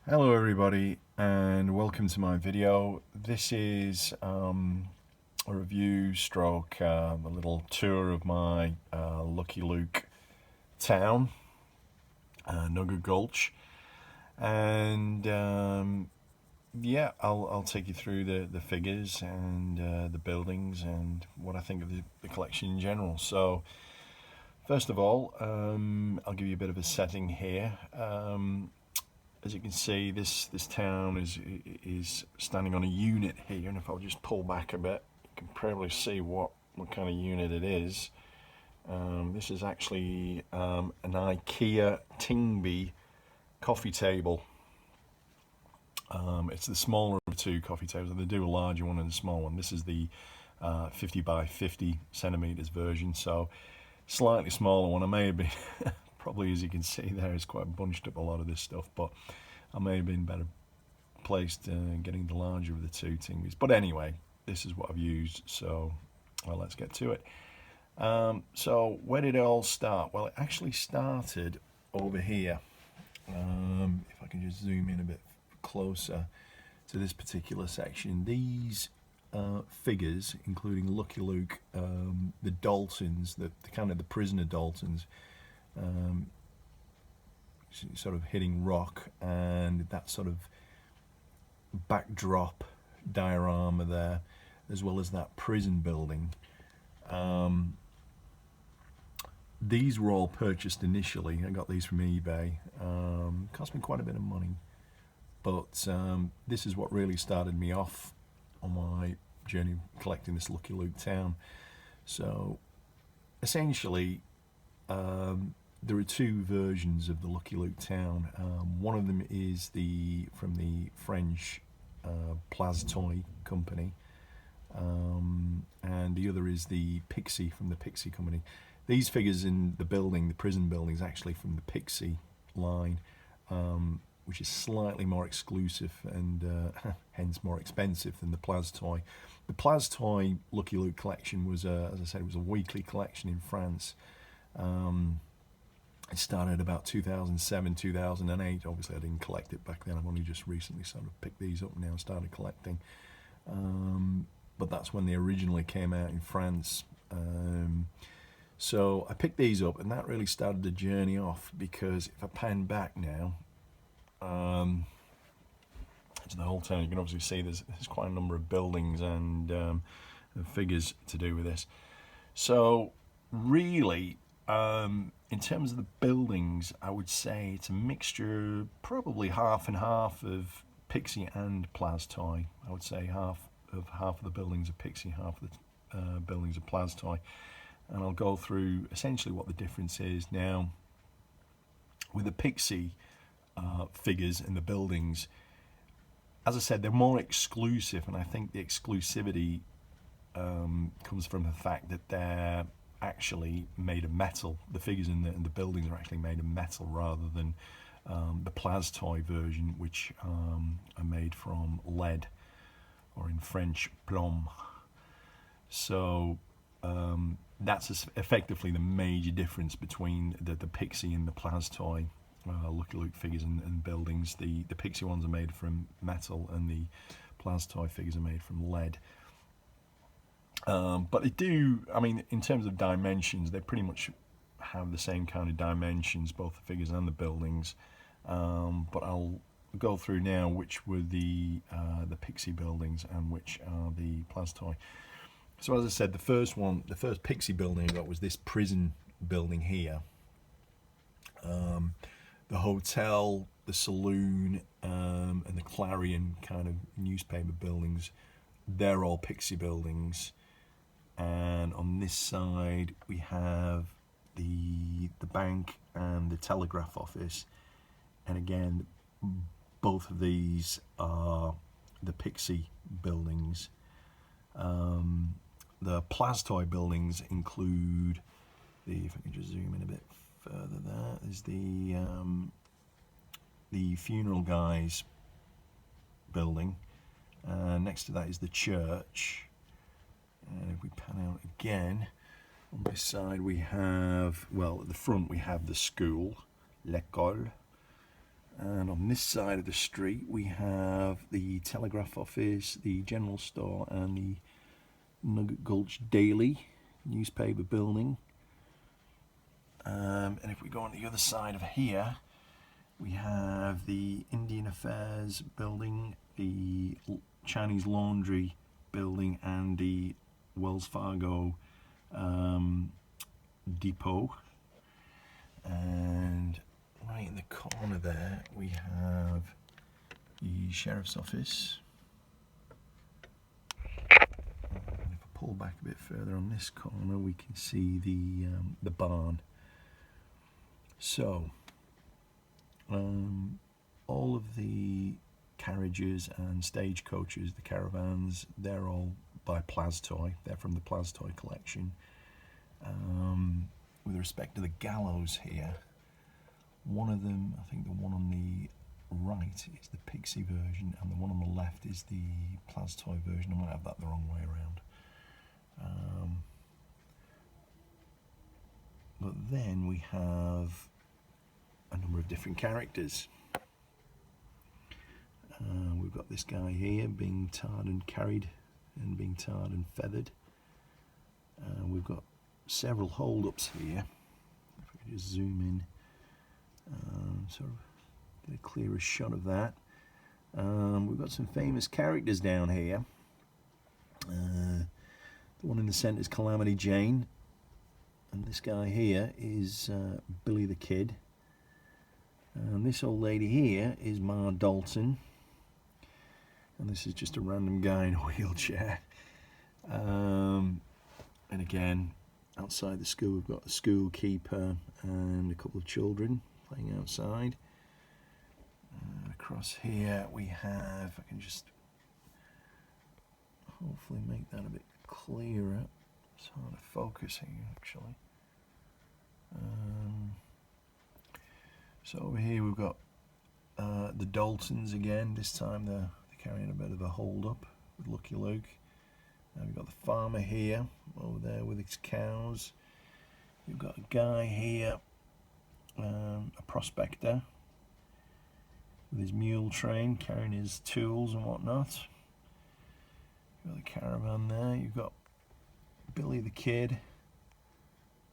Hello everybody and welcome to my video. This is a review stroke, a little tour of my Lucky Luke town, Nugget Gulch, and yeah, I'll take you through the figures and the buildings and what I think of the collection in general. So first of all, I'll give you a bit of a setting here. As you can see, this town is standing on a unit here, and if I'll just pull back a bit, you can probably see what kind of unit it is. This is actually an IKEA Tingby coffee table. It's the smaller of the two coffee tables, and they do a larger one and a small one. This is the 50 by 50 centimeters version, so slightly smaller one. I may have been probably, as you can see there, it's quite bunched up, a lot of this stuff, but I may have been better placed getting the larger of the two Tingbys. But anyway, this is what I've used, so well, let's get to it. So where did it all start? Well, it actually started over here. If I can just zoom in a bit closer to this particular section, these figures, including Lucky Luke, the Daltons, the kind of the prisoner Daltons, sort of hitting rock, and that sort of backdrop diorama there, as well as that prison building. These were all purchased initially. I got these from eBay. Cost me quite a bit of money, but this is what really started me off on my journey collecting this Lucky Luke town. So essentially, there are two versions of the Lucky Luke town. One of them is from the French Plastoy company, and the other is the Pixi from the Pixi company. These figures in the building, the prison building, is actually from the Pixi line, which is slightly more exclusive and hence more expensive than the Plastoy. The Plastoy Lucky Luke collection was, as I said, it was a weekly collection in France. It started about 2007, 2008. Obviously, I didn't collect it back then. I've only just recently sort of picked these up now and started collecting. But that's when they originally came out in France. So I picked these up, and that really started the journey off, because if I pan back now to the whole town, you can obviously see there's quite a number of buildings and figures to do with this. So really, in terms of the buildings, I would say it's a mixture, probably half and half, of Pixi and Plastoy. I would say half of the buildings are Pixi, half of the buildings are Plastoy. And I'll go through essentially what the difference is. Now, with the Pixi figures and the buildings, as I said, they're more exclusive, and I think the exclusivity comes from the fact that they're actually made of metal. The figures in the buildings are actually made of metal, rather than the Plastoy version, which are made from lead, or in French, plomb. So that's effectively the major difference between the Pixi and the Plastoy Lucky Luke figures and buildings. The Pixi ones are made from metal, and the Plastoy figures are made from lead. But they do, I mean, in terms of dimensions, they pretty much have the same kind of dimensions, both the figures and the buildings. But I'll go through now which were the Pixi buildings and which are the Plastoy. So as I said, the first Pixi building I got was this prison building here. The hotel, the saloon, and the Clarion kind of newspaper buildings, they're all Pixi buildings. And on this side we have the bank and the telegraph office, and again, both of these are the Pixi buildings. The Plastoy buildings include if I can just zoom in a bit further, there is the funeral guys building. Next to that is the church. And if we pan out again, on this side we have, well, at the front we have the school, l'école. And on this side of the street we have the telegraph office, the general store, and the Nugget Gulch Daily newspaper building. And if we go on the other side of here, we have the Indian Affairs building, the Chinese Laundry building, and the Wells Fargo depot. And right in the corner there we have the sheriff's office. And if I pull back a bit further on this corner, we can see the barn. So all of the carriages and stagecoaches, the caravans, they're all by Plastoy. They're from the Plastoy collection. With respect to the gallows here, one of them, I think the one on the right is the Pixi version, and the one on the left is the Plastoy version. I might have that the wrong way around. But then we have a number of different characters. We've got this guy here being tarred and carried and being tarred and feathered. We've got several hold-ups here. If we just zoom in, sort of get a clearer shot of that. We've got some famous characters down here. The one in the centre is Calamity Jane, and this guy here is Billy the Kid. And this old lady here is Ma Dalton, and this is just a random guy in a wheelchair. And again, outside the school we've got a school keeper and a couple of children playing outside. Across here we have, I can just hopefully make that a bit clearer. It's hard to focus here actually. So over here we've got the Daltons again. This time they're carrying a bit of a hold up with Lucky Luke. We've got the farmer here over there with his cows. You've got a guy here, a prospector with his mule train carrying his tools and whatnot. You've got the caravan there. You've got Billy the Kid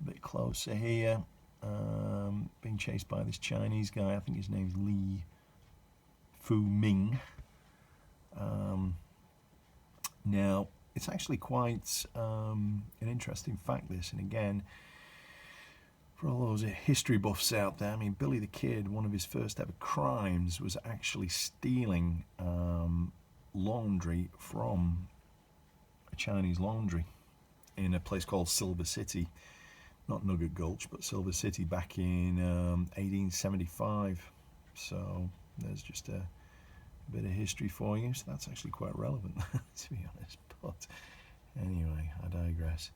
a bit closer here, being chased by this Chinese guy. I think his name's Li Fu Ming. Now it's actually quite an interesting fact, this, and again, for all those history buffs out there, I mean, Billy the Kid, one of his first ever crimes was actually stealing laundry from a Chinese laundry in a place called Silver City, not Nugget Gulch, but Silver City, back in 1875. So there's just a bit of history for you. So that's actually quite relevant, to be honest. But anyway, I digress.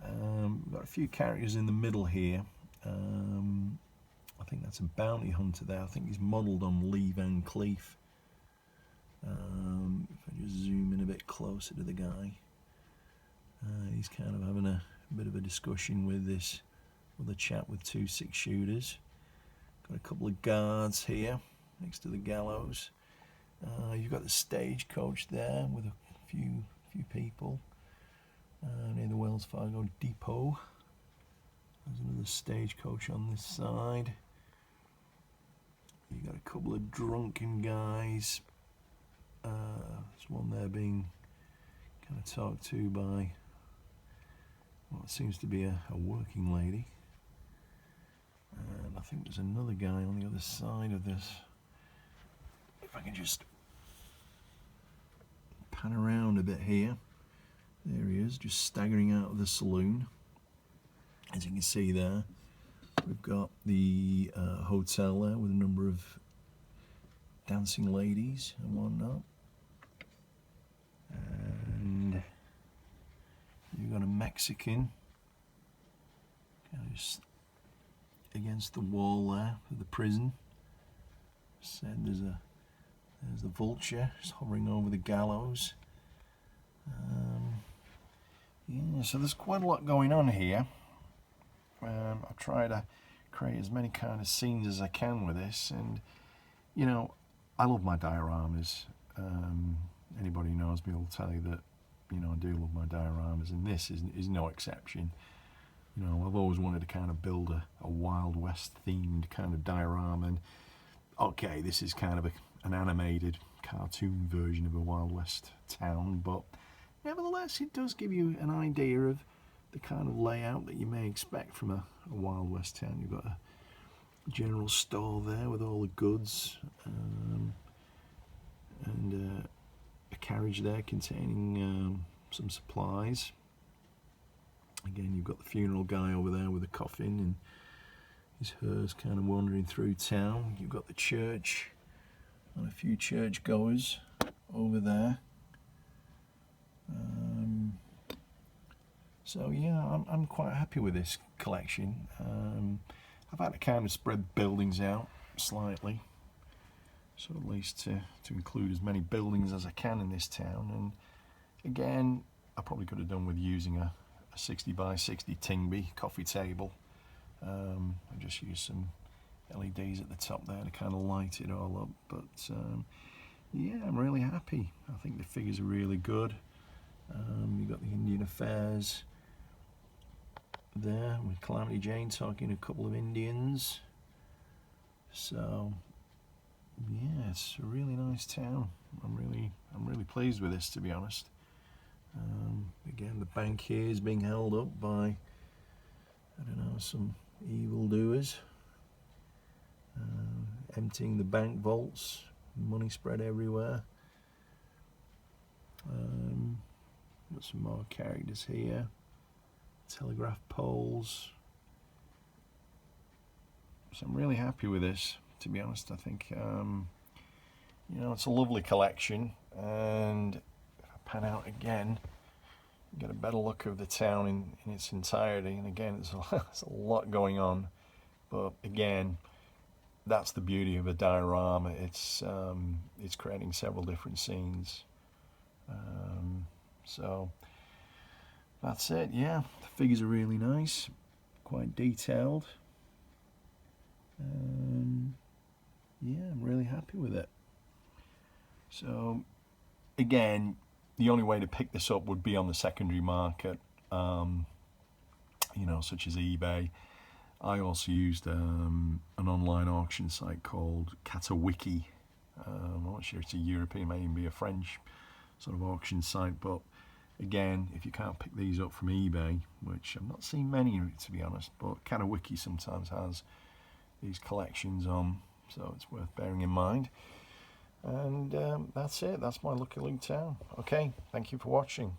We've got a few characters in the middle here. I think that's a bounty hunter there. I think he's modelled on Lee Van Cleef. If I just zoom in a bit closer to the guy, he's kind of having a bit of a discussion with this other chap with two 6-shooters. Got a couple of guards here next to the gallows. You've got the stagecoach there with a few people near the Wells Fargo depot. There's another stagecoach on this side. You've got a couple of drunken guys. There's one there being kind of talked to by what seems to be a working lady. And I think there's another guy on the other side of this. If I can just pan around a bit here. There he is, just staggering out of the saloon. As you can see there, we've got the hotel there with a number of dancing ladies and whatnot. And you've got a Mexican kind of just against the wall there of the prison. Said there's the vulture just hovering over the gallows. Yeah, so there's quite a lot going on here. I try to create as many kind of scenes as I can with this, and you know, I love my dioramas. Anybody who knows me will tell you that, you know, I do love my dioramas, and this is no exception. You know, I've always wanted to kind of build a Wild West themed kind of diorama, and okay, this is kind of an animated cartoon version of a Wild West town, but nevertheless it does give you an idea of the kind of layout that you may expect from a Wild West town. You've got a general store there with all the goods, and a carriage there containing some supplies. Again, you've got the funeral guy over there with a coffin and his hearse kind of wandering through town. You've got the church and a few churchgoers over there. So yeah, I'm quite happy with this collection. I've had to kind of spread buildings out slightly, so at least to include as many buildings as I can in this town. And again, I probably could have done with using a 60 by 60 Tingby coffee table. I just used some LEDs at the top there to kind of light it all up, but yeah, I'm really happy. I think the figures are really good. You've got the Indian Affairs there with Calamity Jane talking to a couple of Indians. So yeah, it's a really nice town. I'm really pleased with this, to be honest. Again, the bank here is being held up by, I don't know, some evildoers, emptying the bank vaults, money spread everywhere. Got some more characters here, telegraph poles. So I'm really happy with this, to be honest. I think you know, it's a lovely collection, and if I pan out again, you get a better look of the town in its entirety. And again, there's a lot going on, but again, that's the beauty of a diorama. It's creating several different scenes. So that's it. Yeah, the figures are really nice, quite detailed. Yeah, I'm really happy with it. So again, the only way to pick this up would be on the secondary market, you know, such as eBay. I also used an online auction site called Katawiki. I'm not sure it's a European, maybe be a French sort of auction site, but again, if you can't pick these up from eBay, which I've not seen many, to be honest, but Katawiki sometimes has these collections on, so it's worth bearing in mind. And that's it. That's my Lucky Luke town. Okay, thank you for watching.